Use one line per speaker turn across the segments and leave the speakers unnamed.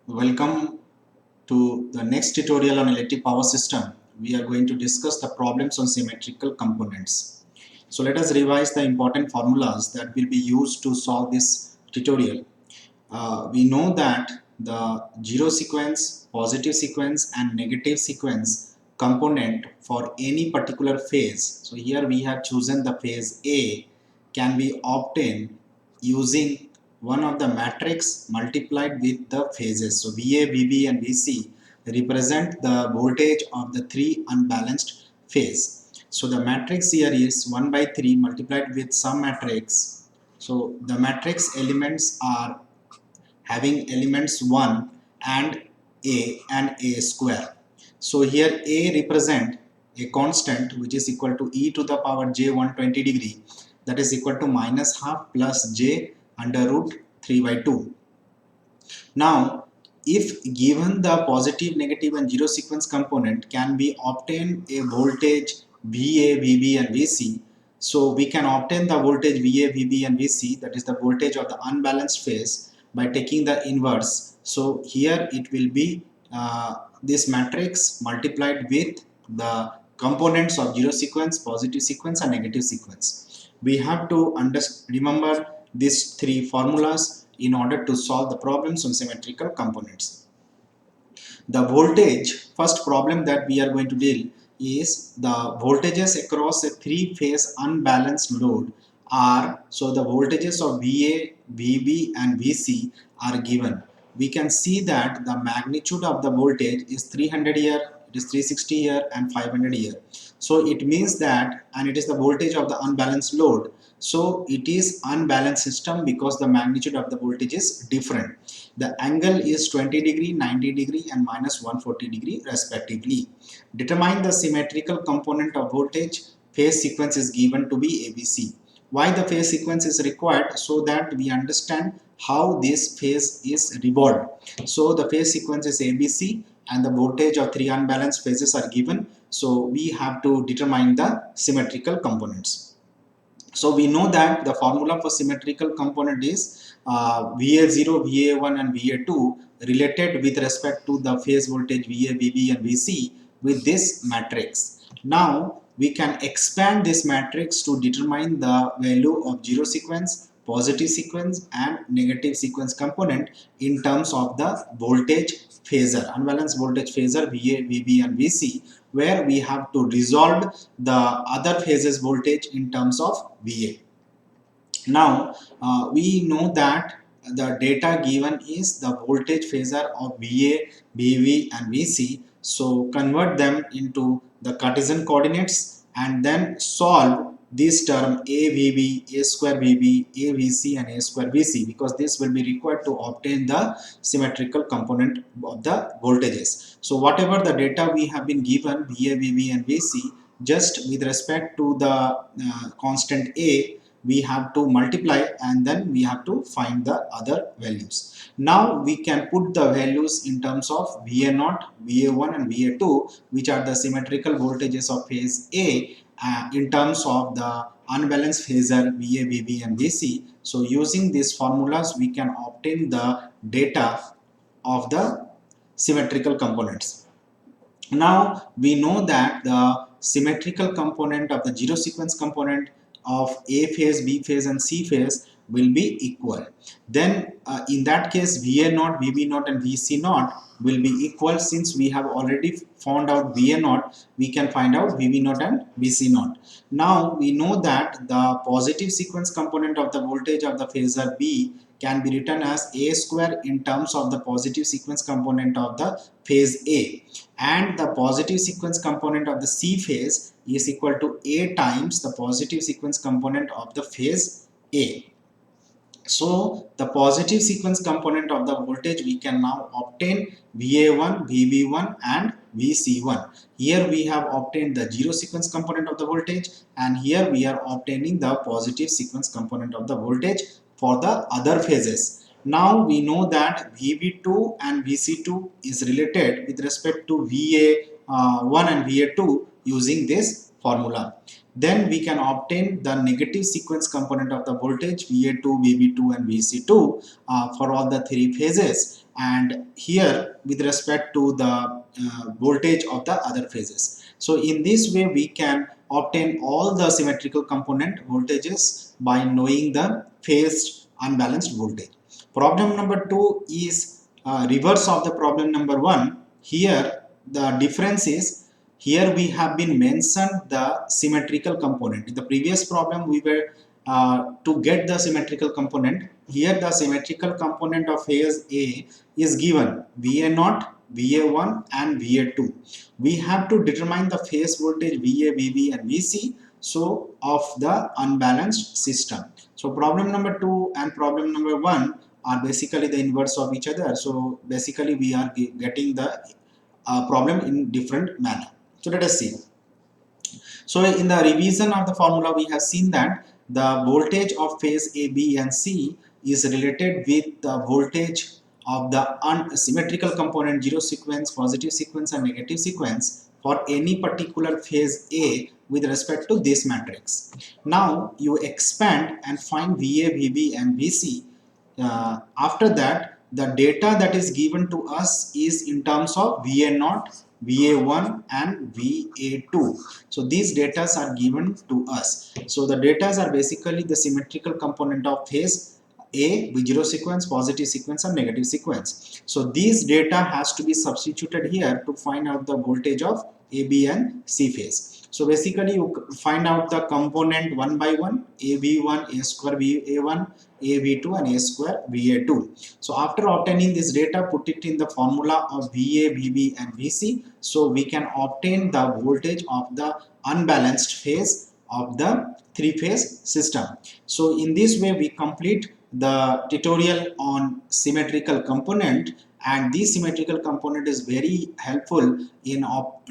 Welcome to the next tutorial on electric power system. We are going to discuss the problems on symmetrical components. So let us revise the important formulas that will be used to solve this tutorial. We know that the zero sequence, positive sequence and negative sequence component for any particular phase. So here we have chosen the phase A can be obtained using one of the matrix multiplied with the phases. So VA, VB and VC represent the voltage of the three unbalanced phase. So the matrix here is 1 by 3 multiplied with some matrix. So the matrix elements are having elements 1 and a square. So here A represent a constant which is equal to e to the power j 120 degree, that is equal to minus half plus j under root 3 by 2. Now if given the positive, negative and zero sequence component can be obtained a voltage VA, VB and VC. So we can obtain the voltage VA, VB and VC, that is the voltage of the unbalanced phase, by taking the inverse. So here it will be this matrix multiplied with the components of zero sequence, positive sequence and negative sequence. We have to remember these three formulas in order to solve the problems on symmetrical components. The voltage, first problem that we are going to deal is the voltages across a three-phase unbalanced load are, so the voltages of VA, VB and VC are given. We can see that the magnitude of the voltage is 300 here, it is 360 here and 500 here. So it means that, and it is the voltage of the unbalanced load. So it is unbalanced system because the magnitude of the voltage is different. The angle is 20 degree, 90 degree and minus 140 degree respectively. Determine the symmetrical component of voltage. Phase sequence is given to be ABC. Why the phase sequence is required? So that we understand how this phase is revolved. So the phase sequence is ABC and the voltage of three unbalanced phases are given. So we have to determine the symmetrical components. So we know that the formula for symmetrical component is VA0, VA1 and VA2 related with respect to the phase voltage VA, VB and VC with this matrix. Now we can expand this matrix to determine the value of zero sequence, positive sequence and negative sequence component in terms of the voltage phasor, unbalanced voltage phasor VA, VB and VC, where we have to resolve the other phases voltage in terms of VA. Now we know that the data given is the voltage phasor of VA, VB and VC. So convert them into the Cartesian coordinates and then solve this term AVB, A square VB, AVC and A square VC, because this will be required to obtain the symmetrical component of the voltages. So whatever the data we have been given, VA, VB and VC, just with respect to the constant A, we have to multiply and then we have to find the other values. Now we can put the values in terms of VA0, VA1 and VA2, which are the symmetrical voltages of phase A, in terms of the unbalanced phasor VA, VB and VC. So using these formulas we can obtain the data of the symmetrical components. Now we know that the symmetrical component of the zero sequence component of A phase, B phase and C phase will be equal. Then in that case VA0, VB0 and VC0 will be equal. Since we have already found out VA0, we can find out VB0 and VC0. Now we know that the positive sequence component of the voltage of the phasor B can be written as A square in terms of the positive sequence component of the phase A, and the positive sequence component of the C phase is equal to A times the positive sequence component of the phase A. So the positive sequence component of the voltage we can now obtain VA1, VB1 and VC1. Here we have obtained the zero sequence component of the voltage and here we are obtaining the positive sequence component of the voltage for the other phases. Now we know that VB2 and VC2 is related with respect to VA1 and VA2 using this formula. Then we can obtain the negative sequence component of the voltage VA2, VB2 and VC2 for all the three phases, and here with respect to the voltage of the other phases. So in this way we can obtain all the symmetrical component voltages by knowing the phased unbalanced voltage. Problem number 2 is reverse of the problem number 1. Here the difference is, here we have been mentioned the symmetrical component. In the previous problem we were to get the symmetrical component. Here the symmetrical component of phase A is given VA0, VA1 and VA2. We have to determine the phase voltage VA, VB and VC, so of the unbalanced system. So problem number 2 and problem number 1 are basically the inverse of each other. So basically we are getting the problem in different manner. So let us see. So in the revision of the formula we have seen that the voltage of phase A, B and C is related with the voltage of the symmetrical component, zero sequence, positive sequence and negative sequence for any particular phase A with respect to this matrix. Now you expand and find VA, VB and VC. After that, the data that is given to us is in terms of VA0, VA1 and VA2. So these data are given to us. So the data are basically the symmetrical component of phase A with zero sequence, positive sequence and negative sequence. So these data has to be substituted here to find out the voltage of A, B and C phase. So basically you find out the component one by one, AB1, A square VA1, AV2 and A square VA2. So after obtaining this data, put it in the formula of VA, VB and VC. So we can obtain the voltage of the unbalanced phase of the three-phase system. So in this way we complete the tutorial on symmetrical component, and this symmetrical component is very helpful in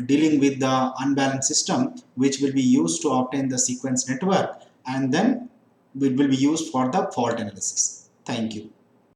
dealing with the unbalanced system, which will be used to obtain the sequence network, and then it will be used for the fault analysis. Thank you.